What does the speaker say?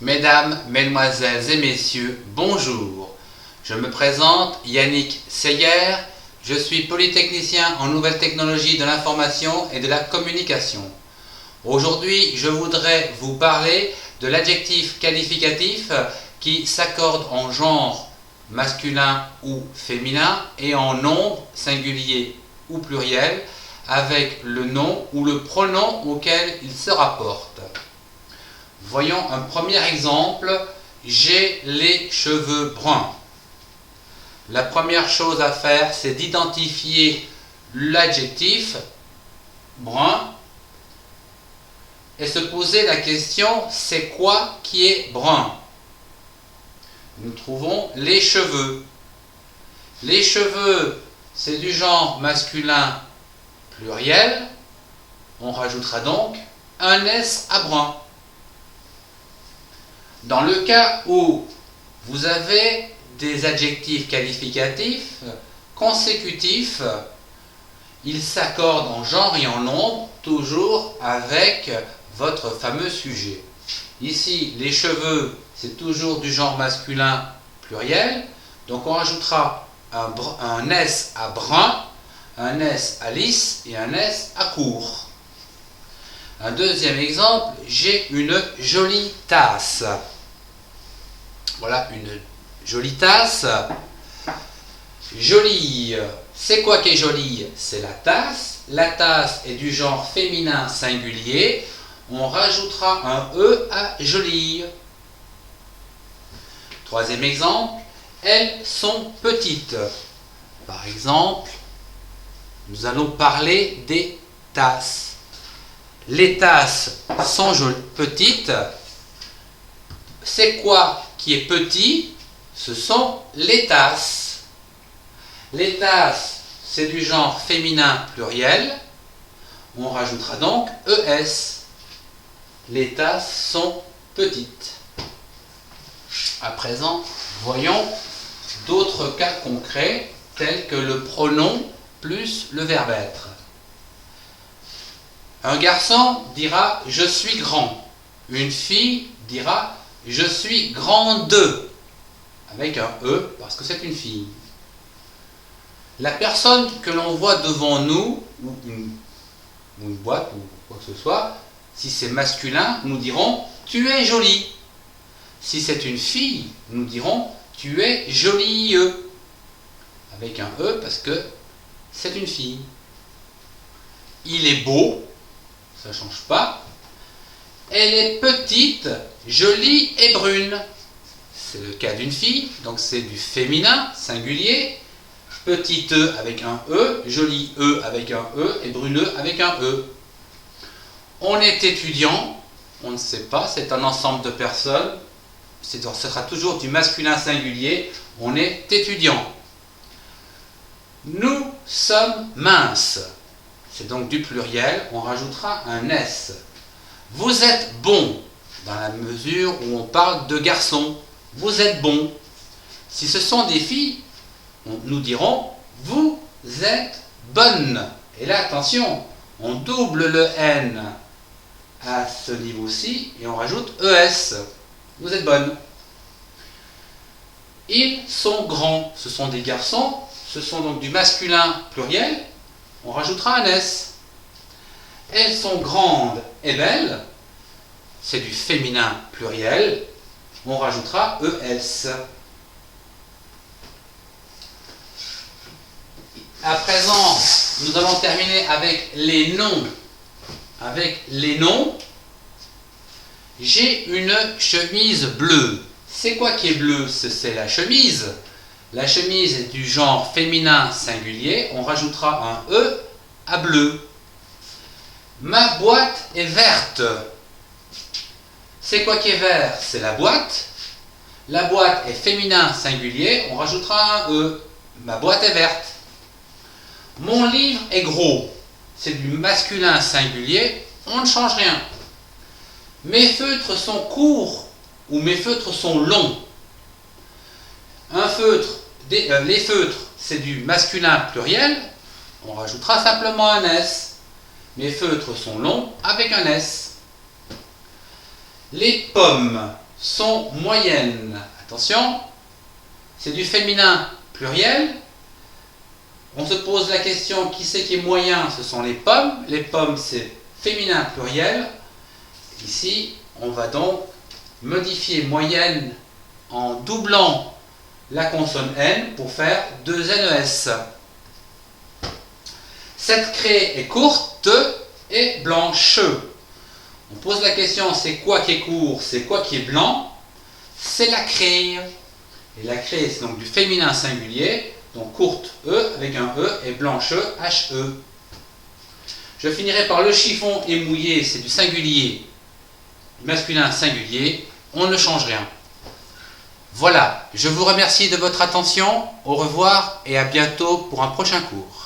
Mesdames, Mesdemoiselles et Messieurs, bonjour. Je me présente, Yannick Seyer, je suis polytechnicien en nouvelles technologies de l'information et de la communication. Aujourd'hui, je voudrais vous parler de l'adjectif qualificatif qui s'accorde en genre masculin ou féminin et en nombre singulier ou pluriel avec le nom ou le pronom auquel il se rapporte. Voyons un premier exemple. J'ai les cheveux bruns. La première chose à faire, c'est d'identifier l'adjectif brun et se poser la question, c'est quoi qui est brun? Nous trouvons les cheveux. Les cheveux, c'est du genre masculin pluriel. On rajoutera donc un S à brun. Dans le cas où vous avez des adjectifs qualificatifs consécutifs, ils s'accordent en genre et en nombre, toujours avec votre fameux sujet. Ici, les cheveux, c'est toujours du genre masculin pluriel, donc on rajoutera un S à brun, un S à lisse et un S à court. Un deuxième exemple, j'ai une jolie tasse. Voilà une jolie tasse. Jolie, c'est quoi qui est jolie? C'est la tasse. La tasse est du genre féminin singulier. On rajoutera un E à jolie. Troisième exemple, elles sont petites. Par exemple, nous allons parler des tasses. Les tasses sont petites. C'est quoi qui est petit? Ce sont les tasses. Les tasses, c'est du genre féminin pluriel. On rajoutera donc ES. Les tasses sont petites. À présent, voyons d'autres cas concrets tels que le pronom plus le verbe être. Un garçon dira « je suis grand ». Une fille dira « je suis grande » avec un E parce que c'est une fille. La personne que l'on voit devant nous, ou une boîte ou quoi que ce soit, si c'est masculin, nous dirons « tu es jolie ». Si c'est une fille, nous dirons « tu es jolie » avec un E parce que c'est une fille. Il est beau, ça ne change pas. Elle est petite, jolie et brune. C'est le cas d'une fille, donc c'est du féminin singulier. Petit E avec un E, joli E avec un E et bruneux avec un E. On est étudiant, on ne sait pas, c'est un ensemble de personnes. Ce sera toujours du masculin singulier, on est étudiant. Nous sommes minces. C'est donc du pluriel, on rajoutera un S. Vous êtes bon, dans la mesure où on parle de garçons. Vous êtes bon. Si ce sont des filles, nous dirons vous êtes bonne. Et là, attention, on double le N à ce niveau-ci et on rajoute ES. Vous êtes bonne. Ils sont grands. Ce sont des garçons. Ce sont donc du masculin pluriel. On rajoutera un S. Elles sont grandes et belles. C'est du féminin pluriel. On rajoutera ES. À présent, nous allons terminer avec les noms. Avec les noms, j'ai une chemise bleue. C'est quoi qui est bleu? C'est la chemise. La chemise est du genre féminin singulier. On rajoutera un E à bleu. Ma boîte est verte. C'est quoi qui est vert? C'est la boîte. La boîte est féminin singulier. On rajoutera un E. Ma boîte est verte. Mon livre est gros. C'est du masculin singulier. On ne change rien. Mes feutres sont courts ou mes feutres sont longs. Les feutres, c'est du masculin pluriel. On rajoutera simplement un S. Mes feutres sont longs avec un S. Les pommes sont moyennes. Attention, c'est du féminin pluriel. On se pose la question, qui c'est qui est moyen? Ce sont les pommes. Les pommes, c'est féminin pluriel. Ici, on va donc modifier moyenne en doublant la consonne N pour faire 2 NES. Cette craie est courte et blanche. On pose la question, c'est quoi qui est court? C'est quoi qui est blanc? C'est la craie. Et la craie, c'est donc du féminin singulier, donc courte E avec un E et blanche HE. Je finirai par le chiffon est mouillé, c'est du singulier, du masculin singulier, on ne change rien. Voilà, je vous remercie de votre attention, au revoir et à bientôt pour un prochain cours.